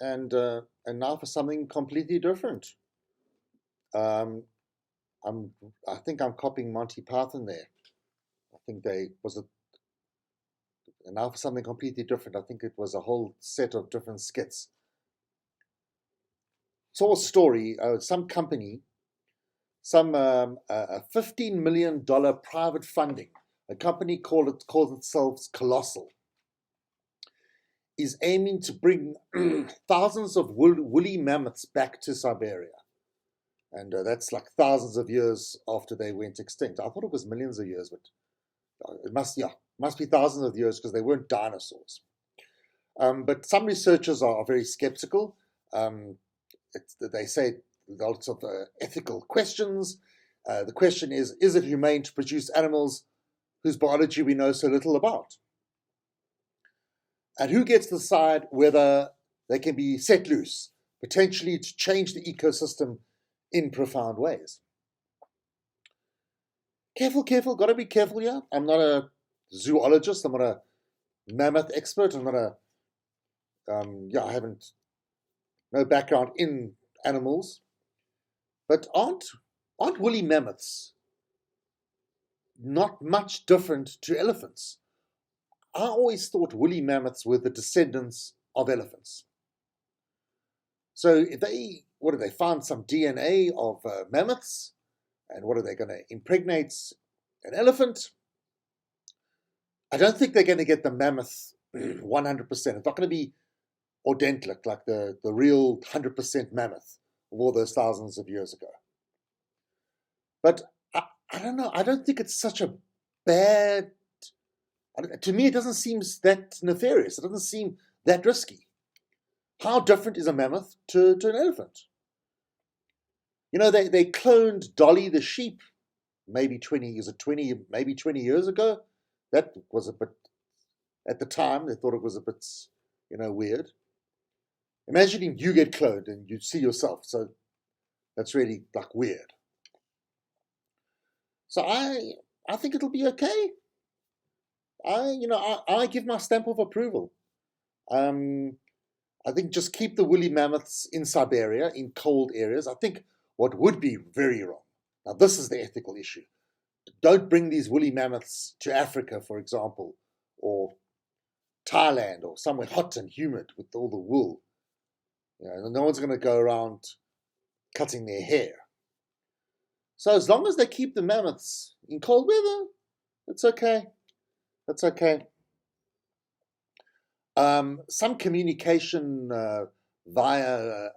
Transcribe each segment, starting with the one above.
and now for something completely different. Um, I think I'm copying Monty Python there. I think they was a and now for something completely different. I think it was a whole set of different skits. Saw a story. Some company, some $15 million private funding. A company calls itself Colossal, is aiming to bring thousands of woolly mammoths back to Siberia. And that's like thousands of years after they went extinct. I thought it was millions of years, but it must be thousands of years because they weren't dinosaurs. But some researchers are very skeptical. They say lots of ethical questions. The question is it humane to produce animals whose biology we know so little about? And who gets to decide whether they can be set loose, potentially to change the ecosystem in profound ways? Careful, got to be careful here. I'm not a zoologist. I'm not a mammoth expert. I'm not I haven't, no background in animals. But aren't woolly mammoths not much different to elephants? I always thought woolly mammoths were the descendants of elephants. So if they found some DNA of mammoths, and what are they going to impregnate an elephant? I don't think they're going to get the mammoth 100%. It's not going to be authentic like the real 100% mammoth of all those thousands of years ago. But I don't know. I don't think it's such a bad. To me, it doesn't seem that nefarious. It doesn't seem that risky. How different is a mammoth to an elephant? You know, they cloned Dolly the sheep maybe 20 years ago. That was a bit, at the time, they thought it was a bit, weird. Imagining you get cloned and you see yourself. So that's really like weird. So I think it'll be okay. I give my stamp of approval. I think just keep the woolly mammoths in Siberia, in cold areas. I think what would be very wrong, now this is the ethical issue, don't bring these woolly mammoths to Africa, for example, or Thailand, or somewhere hot and humid with all the wool. No one's going to go around cutting their hair. So as long as they keep the mammoths in cold weather, it's okay. That's okay. Some communication via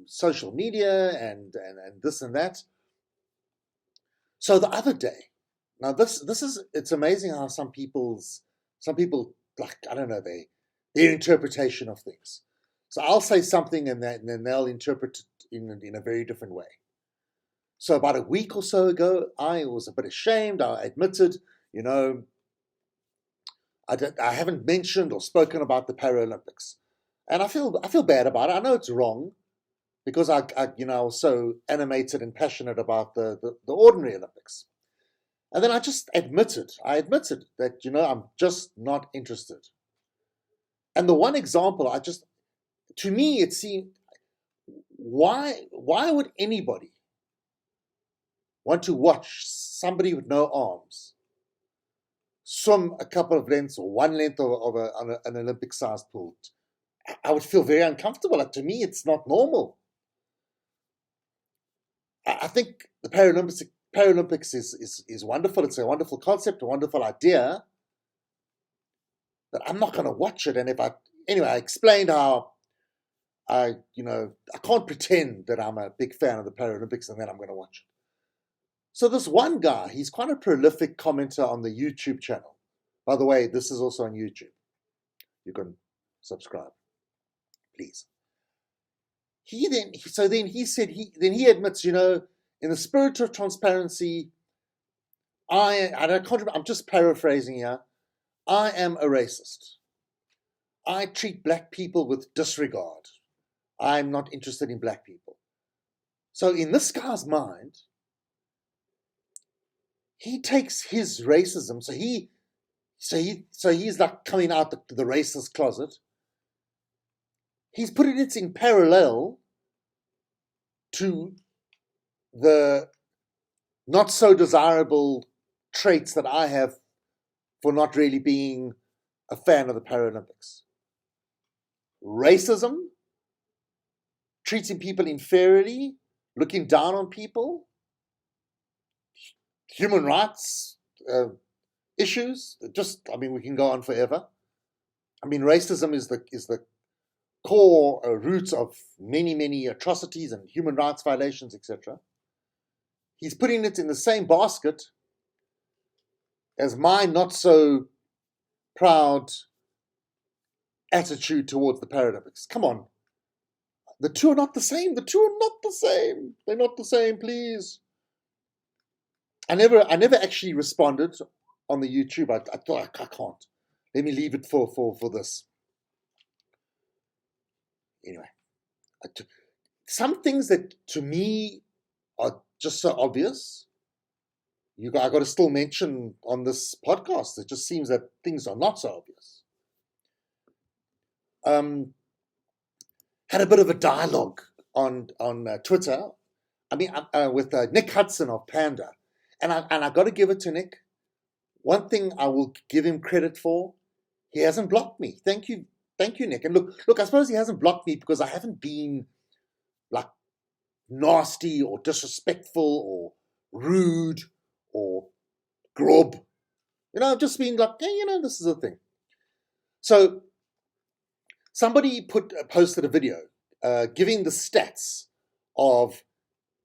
social media and this and that. So the other day, now it's amazing how some people like, I don't know, their interpretation of things. So I'll say something and then they'll interpret it in a very different way. So about a week or so ago, I was a bit ashamed. I admitted, I haven't mentioned or spoken about the Paralympics, and I feel bad about it. I know it's wrong because I was so animated and passionate about the ordinary Olympics, and then I admitted that I'm just not interested. And the one example, to me it seemed, why would anybody want to watch somebody with no arms swim a couple of lengths or one length of an Olympic-sized pool? I would feel very uncomfortable. To me, it's not normal. I think the Paralympics is wonderful. It's a wonderful concept, a wonderful idea. But I'm not going to watch it. And I explained how I can't pretend that I'm a big fan of the Paralympics and then I'm going to watch it. So this one guy, he's quite a prolific commenter on the YouTube channel. By the way, this is also on YouTube. You can subscribe, please. He said he admits, in the spirit of transparency, I'm just paraphrasing here. I am a racist. I treat black people with disregard. I'm not interested in black people. So in this guy's mind, he takes his racism, so he's like coming out the racist closet, he's putting it in parallel to the not so desirable traits that I have for not really being a fan of the Paralympics. Racism, treating people inferiorly, looking down on people, human rights issues. We can go on forever. Racism is the core roots of many atrocities and human rights violations, etc. He's putting it in the same basket as my not so proud attitude towards the Paralympics. Come on. The two are not the same. The two are not the same. They're not the same, please. I never actually responded on the YouTube. I thought I can't. Let me leave it for this. Anyway, some things that to me are just so obvious, I got to still mention on this podcast. It just seems that things are not so obvious. Had a bit of a dialogue on Twitter. With Nick Hudson of Panda, and I got to give it to Nick. One thing I will give him credit for, he hasn't blocked me. Thank you, Nick. And look, I suppose he hasn't blocked me because I haven't been like nasty or disrespectful or rude or grob. I've just been like, hey, this is a thing. So somebody posted a video giving the stats of,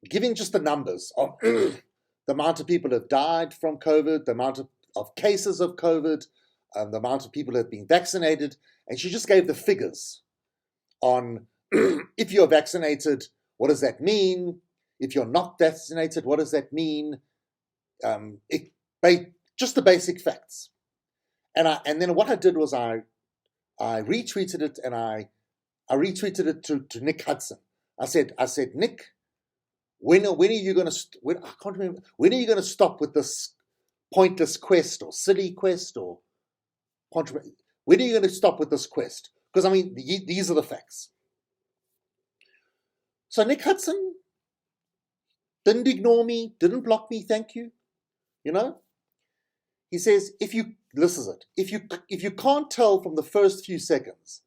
giving just the numbers of the amount of people who have died from COVID, the amount of cases of COVID, the amount of people who have been vaccinated. And she just gave the figures on if you're vaccinated, what does that mean? If you're not vaccinated, what does that mean? Just the basic facts. And then what I did was I retweeted it, and I retweeted it to Nick Hudson. I said, Nick, when are you going to? I can't remember. When are you going to stop with this pointless quest or silly quest or controversy? When are you going to stop with this quest? Because these are the facts. So Nick Hudson didn't ignore me, didn't block me. Thank you. He says, if you can't tell from the first few seconds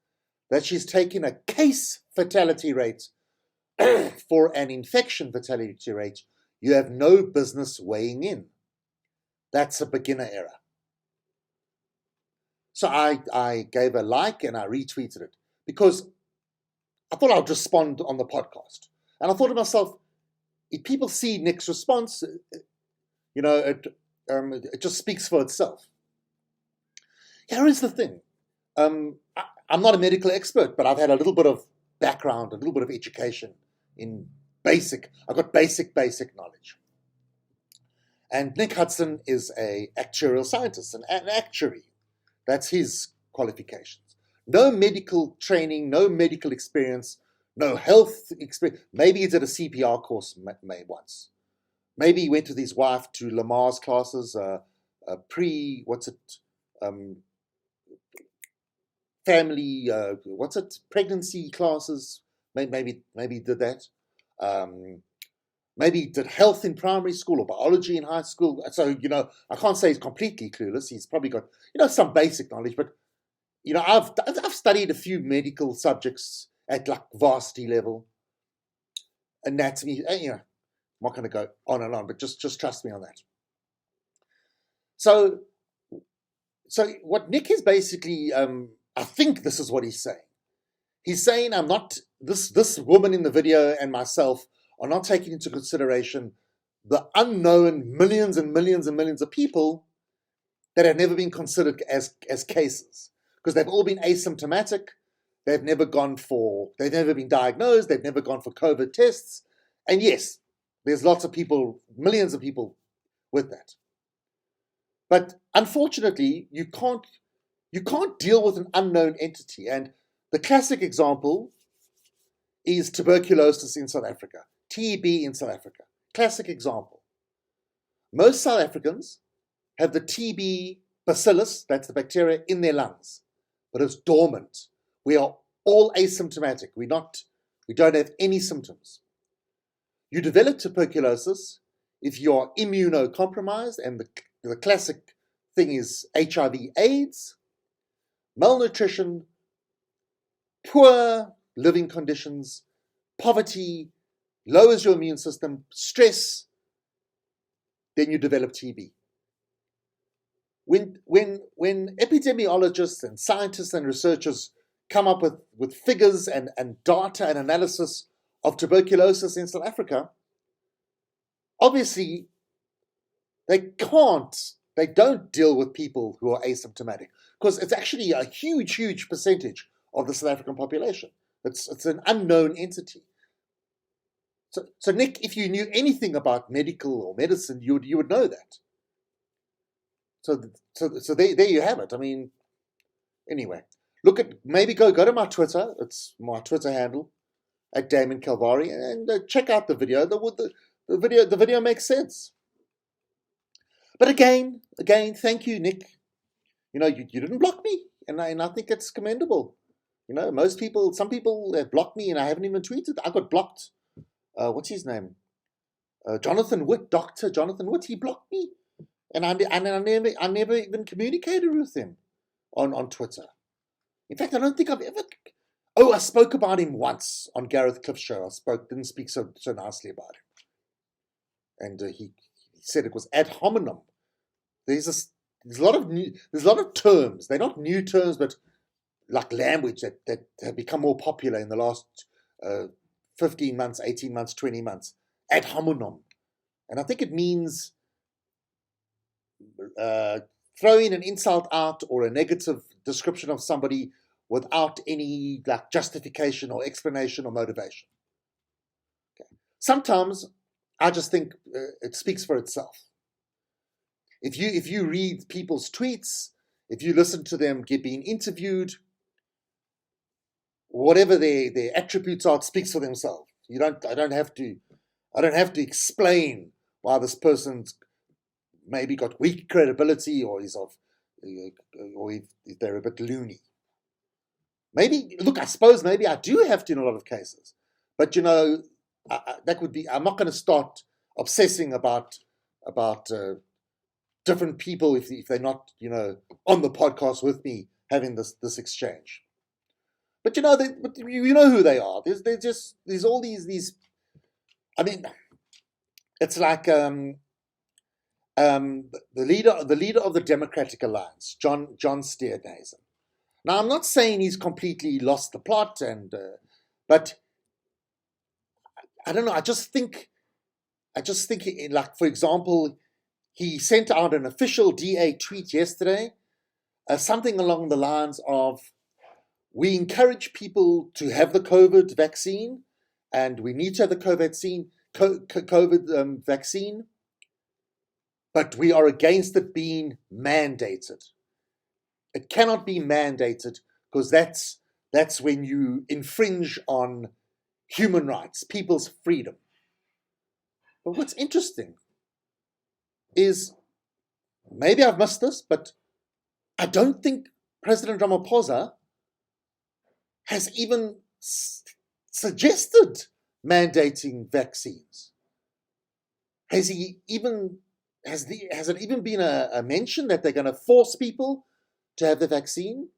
that she's taken a case fatality rate for an infection fatality rate, you have no business weighing in. That's a beginner error. So I gave a like and I retweeted it because I thought I'd respond on the podcast. And I thought to myself, if people see Nick's response, it just speaks for itself. Here is the thing. I'm not a medical expert, but I've had a little bit of background, a little bit of education in I've got basic knowledge. And Nick Hudson is an actuarial scientist, an actuary. That's his qualifications. No medical training, no medical experience, no health experience. Maybe he did a CPR course once. Maybe he went with his wife to Lamar's classes, family, pregnancy classes. Maybe he did that. Maybe he did health in primary school or biology in high school. So, I can't say he's completely clueless. He's probably got, some basic knowledge. But, I've studied a few medical subjects at like varsity level. Anatomy, I'm not going to go on and on, but just trust me on that. So what Nick is basically, I think this is what he's saying. He's saying I'm not, this woman in the video and myself are not taking into consideration the unknown millions and millions and millions of people that have never been considered as cases, because they've all been asymptomatic. They've never been diagnosed. They've never gone for COVID tests. And yes, there's lots of people, millions of people with that. But unfortunately, you can't deal with an unknown entity. And the classic example is tuberculosis in South Africa, TB in South Africa. Classic example. Most South Africans have the TB bacillus, that's the bacteria, in their lungs, but it's dormant. We are all asymptomatic. We don't have any symptoms. You develop tuberculosis if you're immunocompromised, and the classic thing is HIV/AIDS, malnutrition, poor living conditions, poverty, lowers your immune system, stress, then you develop TB. When epidemiologists and scientists and researchers come up with figures and data and analysis of tuberculosis in South Africa, obviously they don't deal with people who are asymptomatic, because it's actually a huge percentage of the South African population. It's an unknown entity. So Nick, if you knew anything about medical or medicine, you would know that. So there you have it. I mean, anyway, maybe go to my Twitter. It's my Twitter handle at Damon Calvari, and check out the video. The video makes sense. But again, thank you, Nick. You didn't block me, and I think it's commendable. Some people have blocked me, and I haven't even tweeted. I got blocked. What's his name? Jonathan Witt, Dr. Jonathan Witt. He blocked me, and I never even communicated with him on Twitter. In fact, I don't think I've ever. Oh, I spoke about him once on Gareth Cliff's show. Didn't speak so nicely about him, and he said it was ad hominem. There's a lot of terms. They're not new terms, but like language that have become more popular in the last 15 months, 18 months, 20 months. Ad hominem. And I think it means throwing an insult out or a negative description of somebody without any justification or explanation or motivation. Okay. Sometimes I just think it speaks for itself. If you read people's tweets, if you listen to them being interviewed, whatever their attributes are, it speaks for themselves. I don't have to explain why this person's maybe got weak credibility or if they're a bit loony. I suppose maybe I do have to in a lot of cases, but that would be. I'm not going to start obsessing about different people if they're not on the podcast with me having this exchange. But you know who they are. There's all these. I mean, it's like the leader of the Democratic Alliance, John Steenhuisen. Now, I'm not saying he's completely lost the plot, but I don't know. I just think, for example, he sent out an official DA tweet yesterday, something along the lines of, "We encourage people to have the COVID vaccine, and we need to have the COVID vaccine, but we are against it being mandated. It cannot be mandated because that's when you infringe on human rights, people's freedom." But what's interesting is, maybe I've missed this, but I don't think President Ramaphosa has even suggested mandating vaccines. Has it even been a mention that they're going to force people to have the vaccine?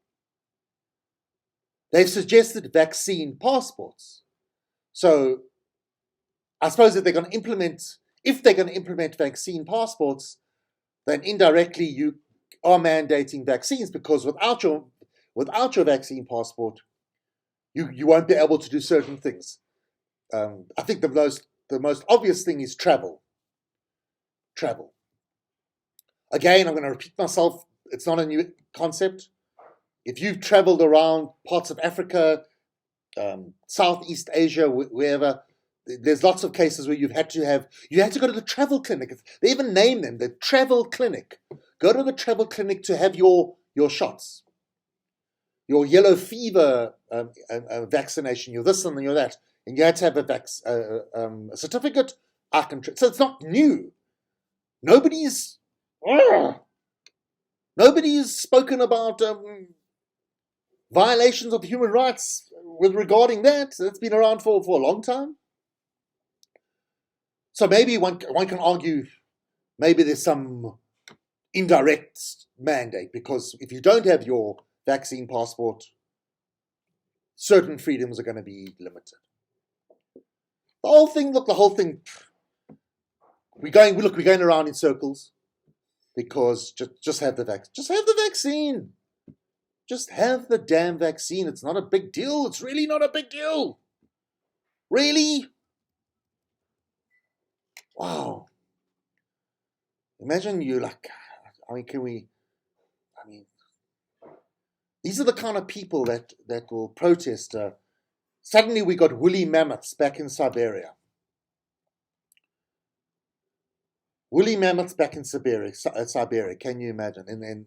They've suggested vaccine passports. So I suppose if they're going to implement vaccine passports, then indirectly you are mandating vaccines, because without your vaccine passport, you won't be able to do certain things. I think the most obvious thing is travel. Again, I'm going to repeat myself. It's not a new concept. If you've traveled around parts of Africa, Southeast Asia, wherever, there's lots of cases where you had to go to the travel clinic. They even name them the travel clinic. Go to the travel clinic to have your shots, your yellow fever vaccination, your this and your that, and you had to have a certificate. So it's not new. Nobody's spoken about violations of human rights with regarding that, that's been around for a long time. So maybe one can argue maybe there's some indirect mandate, because if you don't have your vaccine passport, certain freedoms are going to be limited. The whole thing, we're going around in circles, because just have the vaccine. Just have the vaccine. Just have the damn vaccine. It's not a big deal. It's really not a big deal. Really? Wow. Imagine you these are the kind of people that will protest. Suddenly we got woolly mammoths back in Siberia. Woolly mammoths back in Siberia. Can you imagine? And then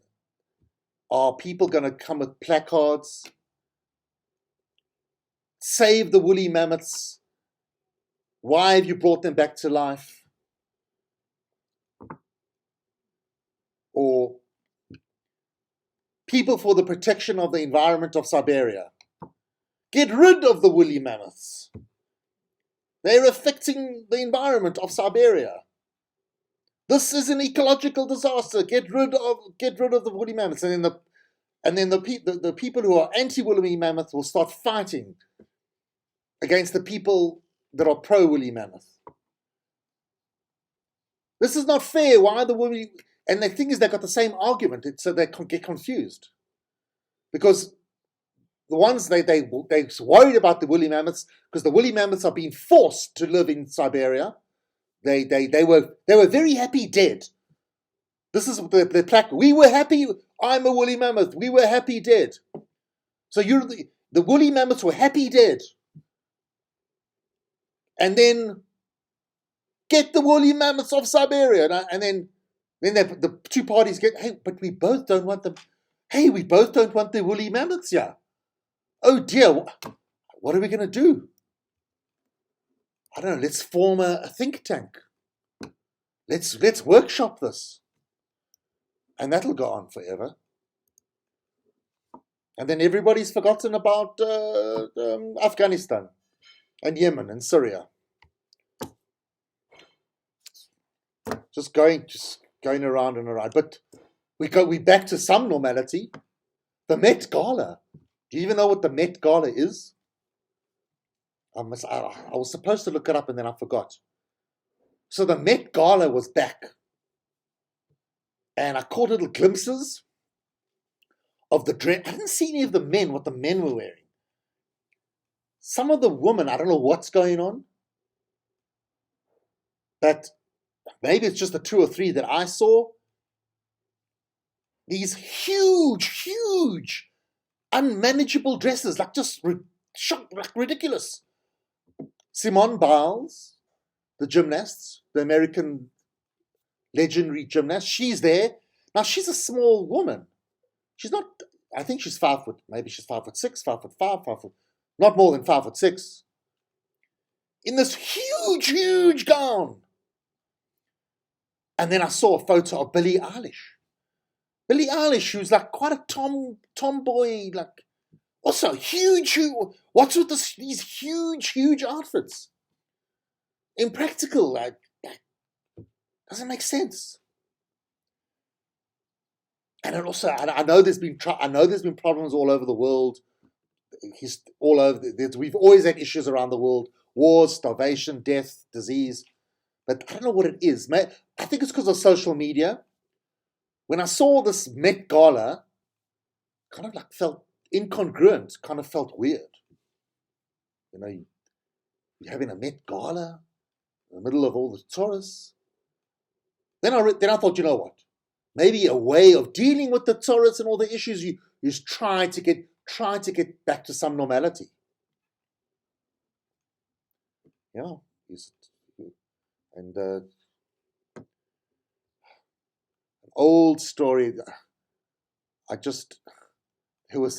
are people going to come with placards? Save the woolly mammoths. Why have you brought them back to life? Or people for the protection of the environment of Siberia. Get rid of the woolly mammoths. They're affecting the environment of Siberia. This is an ecological disaster. Get rid of the woolly mammoths. And then the people who are anti-woolly mammoth will start fighting against the people that are pro-woolly mammoth. This is not fair. Why the woolly? And the thing is, they've got the same argument, so they get confused. Because the ones they're worried about the woolly mammoths, because the woolly mammoths are being forced to live in Siberia. They were very happy dead. This is the plaque. We were happy. I'm a woolly mammoth. We were happy dead. So the woolly mammoths were happy dead. And then get the woolly mammoths of Siberia. And then the two parties get, hey, but we both don't want them. Hey, we both don't want the woolly mammoths, yeah. Oh dear, what are we going to do? I don't know, let's form a think tank. Let's workshop this. And that'll go on forever. And then everybody's forgotten about Afghanistan and Yemen and Syria. Just going around and around. But we're back to some normality. The Met Gala. Do you even know what the Met Gala is? I was supposed to look it up and then I forgot. So the Met Gala was back. And I caught little glimpses of the dress. I didn't see any of the men, what the men were wearing. Some of the women, I don't know what's going on. But maybe it's just the 2 or 3 that I saw. These huge, unmanageable dresses, like just ridiculous. Simone Biles, the gymnast, the American legendary gymnast, she's there. Now, she's a small woman. She's not, I think she's 5 foot, maybe she's 5'6", 5'5", 5 foot, not more than 5'6", in this huge gown. And then I saw a photo of Billie Eilish. Billie Eilish, who's like quite a tomboy, like also huge. What's with these huge outfits? Impractical, like doesn't make sense. And it also, I know there's been problems all over the world. We've always had issues around the world: wars, starvation, death, disease. But I don't know what it is. I think it's because of social media. When I saw this Met Gala, kind of like felt incongruent, kind of felt weird. You know, you're having a Met Gala in the middle of all the tourists. Then I thought, you know what? Maybe a way of dealing with the tourists and all the issues is try to get back to some normality. Yeah, and an old story. I just want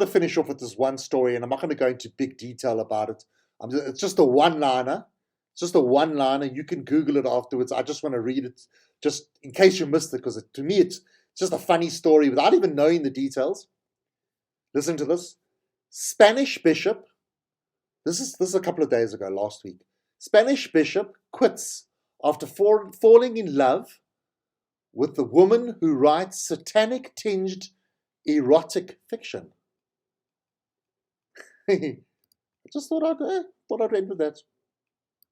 to finish off with this one story, and I'm not going to go into big detail about it. It's just a one-liner. It's just a one-liner. You can Google it afterwards. I just want to read it, just in case you missed it, because to me it's just a funny story without even knowing the details. Listen to this. Spanish bishop, this is a couple of days ago, last week. Spanish bishop quits after falling in love with the woman who writes satanic-tinged erotic fiction. I just thought I'd end with that.